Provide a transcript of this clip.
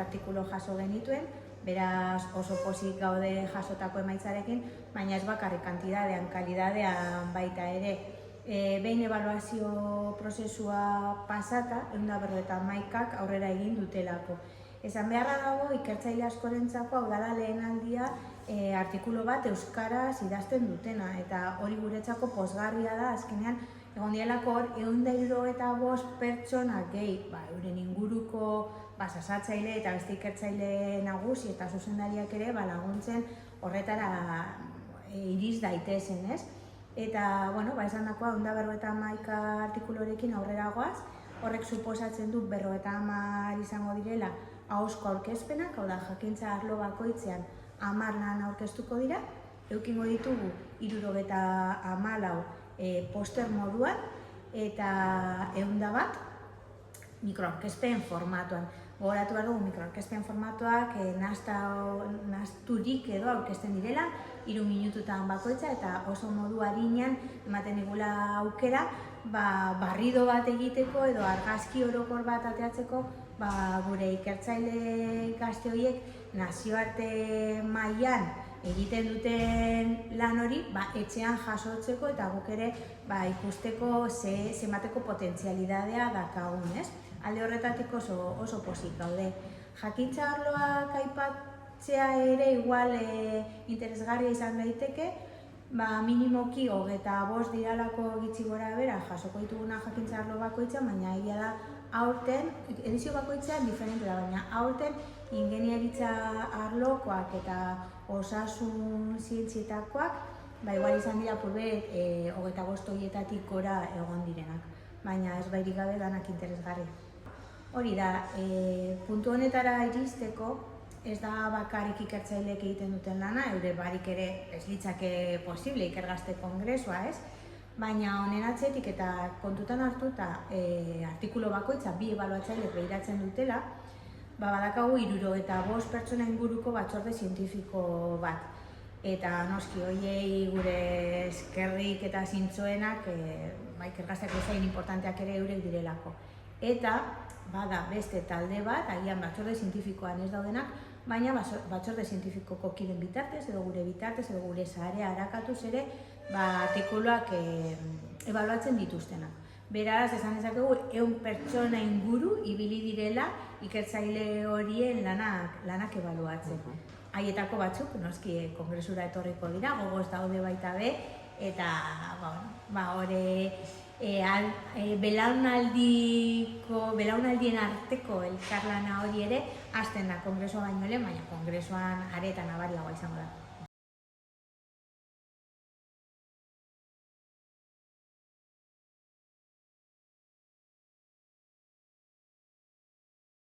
artikulo jaso genituen, beraz oso pozik gaude jasotako emaitzarekin, baina ez bakarrik kantidadean, kalidadean baita ere. Behin ebaluazio prozesua pasata, 151ak aurrera egin dutelako. Esan beharra dago, ikertzaile askorentzako hau dela lehen aldia artikulo bat euskaraz idazten dutena, eta hori guretzako pozgarria da, azkenean egon dielako hor 175 pertsona gehi, euren inguruko sasatzaile eta beste ikertzaile nagusi eta zuzendariak ere laguntzen horretara iriz daitezen, ez? Eta, esan dakoa, 151 artikulorekin aurrera goaz, horrek suposatzen du 50 izango direla ahozko aurkezpenak, hau da, jakintza arlo bakoitzean 10 lan aurkeztuko dira, eukingo ditugu 74 poster moduan, eta 101 mikroaurkezpen formatuan. Gogoratu behar dugu mikroaurkezpen formatuak nahazturik edo aurkezten direla, 3 minututan bakoitza, eta oso modu arinean ematen digula aukera barrido bat egiteko edo argazki orokor bat ateatzeko gure ikertzaile gazte horiek nazioarte mailan egiten duten lan hori etxean jasotzeko eta guk ere ikusteko zenbateko potentzialidadea dakagun, ez? Alde horretatik oso pozik gaude. Jakintza arloak aipatzea ere igual interesgarria izan daiteke, minimoki 25 diralako gitxi gora bera jasoko dituguna jakintza arlo bakoitzean, baina egia da aurten, edizio bakoitzean diferente da, baina aurten ingeniaritza arlokoak eta osasun zientzietakoak igual izan dira purbet 25 horietatik gora egon direnak, baina ez bairik gabe danak interesgarri. Hori da, puntu honetara iristeko ez da bakarrik ikertzaileek egiten duten lana, eure barik ere ez litzake posible ikergazte kongresua, ez? Baina honen atzetik eta kontutan hartuta artikulo bakoitza 2 ebaluatzailek begiratzen dutela, badakagu 75 pertsona inguruko batzorde zientifiko bat. Eta noski, horiei gure eskerrik eta zintzoenak ikergazteak bezain importanteak ere eurek direlako. Eta bada beste talde bat, agian batzorde zientifikoan ez daudenak, baina batzorde zientifikoko kiden bitartez, edo gure bitartez, edo gure sarea arakatuz ere, artikuluak ebaluatzen dituztenak. Beraz, esan dezakegu, 100 pertsona inguru ibili direla ikertzaile horien lanak ebaluatzen. Haietako batzuk, noski, kongresura etorriko dira, gogoz daude baita be, eta hori belaunaldien arteko elkarlana hori ere hasten da kongresua baino lehen, baina kongresuan areta nabariagoa izango da.